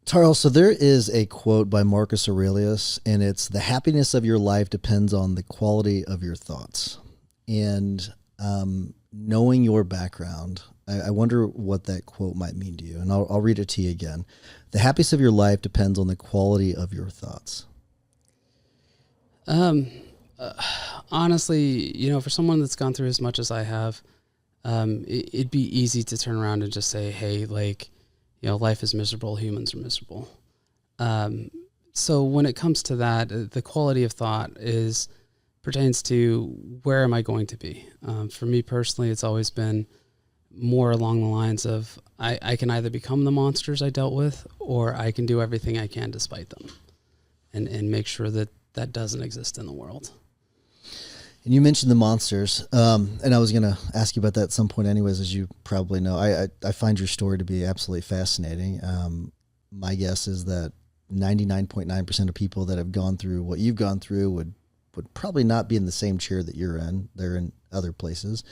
Tarl, so there is a quote by Marcus Aurelius, and it's the happiness of your life depends on the quality of your thoughts. And knowing your background, I wonder what that quote might mean to you. And I'll read it to you again. The happiness of your life depends on the quality of your thoughts. Honestly, for someone that's gone through as much as I have, it'd be easy to turn around and just say, hey, life is miserable, humans are miserable. So when it comes to that, the quality of thought pertains to where am I going to be? For me personally, it's always been more along the lines of I can either become the monsters I dealt with, or I can do everything I can despite them and make sure that that doesn't exist in the world. And you mentioned the monsters, and I was going to ask you about that at some point anyways, as you probably know. I find your story to be absolutely fascinating. My guess is that 99.9% of people that have gone through what you've gone through would probably not be in the same chair that you're in. They're in other places.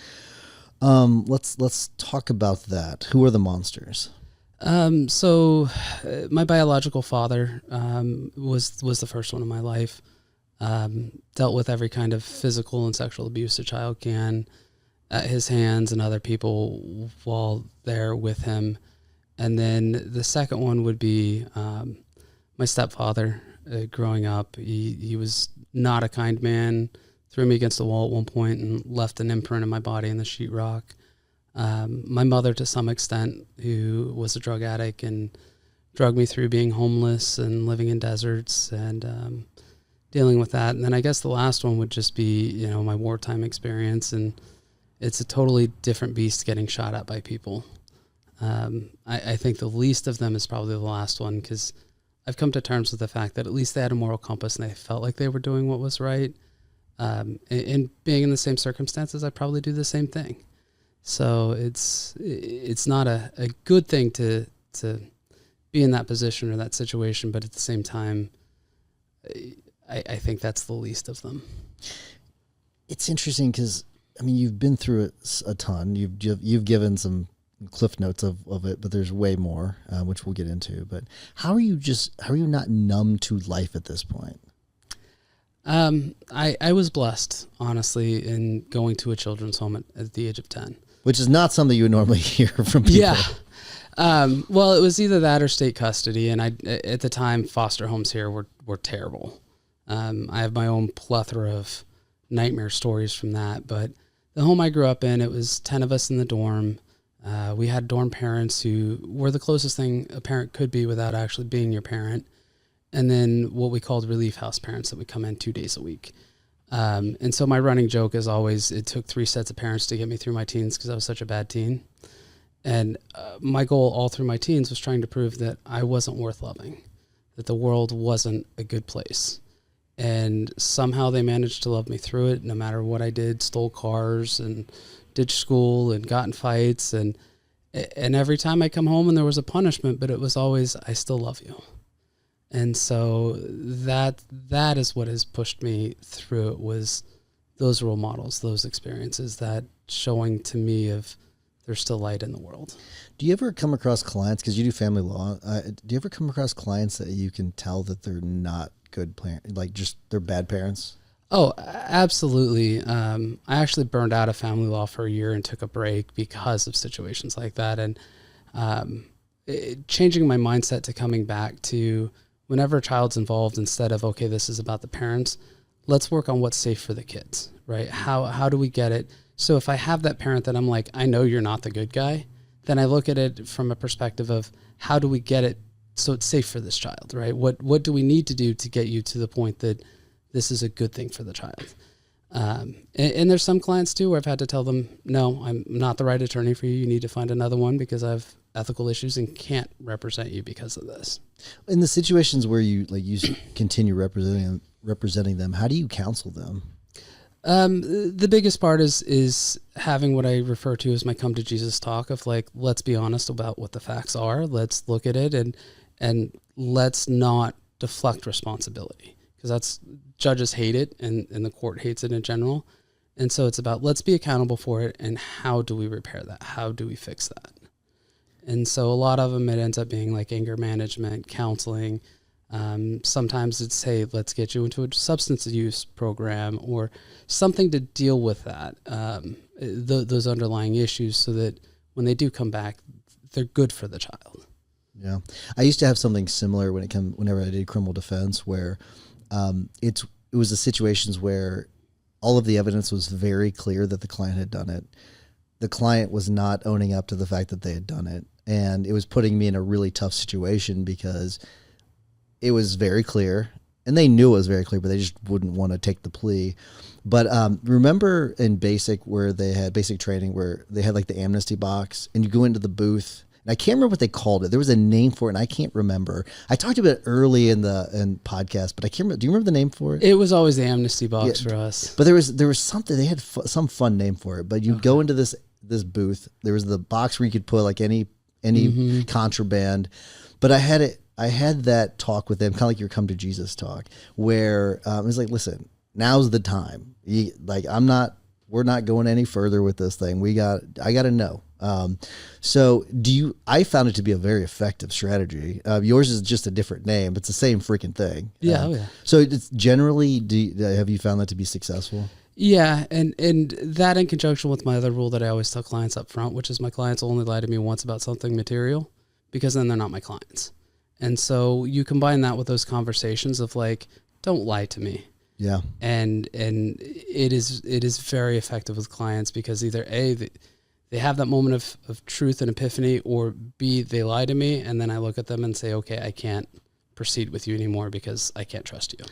Let's talk about that. Who are the monsters? So my biological father was the first one in my life. Dealt with every kind of physical and sexual abuse a child can at his hands and other people while they're with him. And then the second one would be my stepfather. Growing up, he was not a kind man, threw me against the wall at one point and left an imprint in my body in the sheetrock. My mother, to some extent, who was a drug addict and drugged me through being homeless and living in deserts and dealing with that. And then I guess the last one would just be, my wartime experience. And it's a totally different beast getting shot at by people. I think the least of them is probably the last one, because I've come to terms with the fact that at least they had a moral compass and they felt like they were doing what was right. And being in the same circumstances, I probably do the same thing. So it's not a good thing to be in that position or that situation, but at the same time, I think that's the least of them. It's interesting because, you've been through it a ton. You've given some cliff notes of it, but there's way more, which we'll get into. But how are you not numb to life at this point? I was blessed, honestly, in going to a children's home at the age of 10. Which is not something you would normally hear from people. Yeah. Well, it was either that or state custody. And at the time, foster homes here were terrible. I have my own plethora of nightmare stories from that. But the home I grew up in, it was 10 of us in the dorm. We had dorm parents who were the closest thing a parent could be without actually being your parent. And then what we called relief house parents that would come in 2 days a week. And so my running joke is always, it took 3 sets of parents to get me through my teens because I was such a bad teen. And my goal all through my teens was trying to prove that I wasn't worth loving, that the world wasn't a good place. And somehow they managed to love me through it, no matter what I did, stole cars and ditched school and got in fights. And every time I come home and there was a punishment, but it was always, I still love you. And so that is what has pushed me through it, was those role models, those experiences, that showing to me of there's still light in the world. Do you ever come across clients, because you do family law, do you ever come across clients that you can tell that they're not good parents, like just they're bad parents? Oh, absolutely. I actually burned out of family law for a year and took a break because of situations like that. And changing my mindset to coming back to whenever a child's involved, instead of, okay, this is about the parents, let's work on what's safe for the kids, right? How do we get it? So if I have that parent that I'm like, I know you're not the good guy, then I look at it from a perspective of how do we get it so it's safe for this child, right? What do we need to do to get you to the point that this is a good thing for the child? And there's some clients too where I've had to tell them, no, I'm not the right attorney for you. You need to find another one because I have ethical issues and can't represent you because of this. In the situations where you continue representing them, how do you counsel them? The biggest part is having what I refer to as my come to Jesus talk of like, let's be honest about what the facts are. Let's look at it and let's not deflect responsibility, because that's, judges hate it and the court hates it in general. And so it's about, let's be accountable for it. And how do we repair that? How do we fix that? And so a lot of them, it ends up being like anger management, counseling. Sometimes it's, hey, let's get you into a substance use program or something to deal with that, those underlying issues, so that when they do come back, they're good for the child. Yeah. I used to have something similar whenever I did criminal defense, where it was the situations where all of the evidence was very clear that the client had done it. The client was not owning up to the fact that they had done it. And it was putting me in a really tough situation because it was very clear, and they knew it was very clear, but they just wouldn't want to take the plea. But remember in basic training where they had like the amnesty box, and you go into the booth, and I can't remember what they called it. There was a name for it, and I can't remember. I talked about it early in the podcast, but I can't remember. Do you remember the name for it? It was always the amnesty box for us. But there was something, they had some fun name for it. But you go into this booth. There was the box where you could put like any contraband. But I had that talk with them, kind of like your come to Jesus talk, where it was like, listen, now's the time. We're not going any further with this thing. I got to know. So I found it to be a very effective strategy. Yours is just a different name. It's the same freaking thing. Yeah. Yeah. So it's generally, have you found that to be successful? Yeah. And that in conjunction with my other rule that I always tell clients up front, which is my clients only lie to me once about something material, because then they're not my clients. And so you combine that with those conversations of like, don't lie to me. Yeah. And it is very effective with clients, because either A, they have that moment of truth and epiphany, or B, they lie to me, and then I look at them and say, okay, I can't proceed with you anymore because I can't trust you.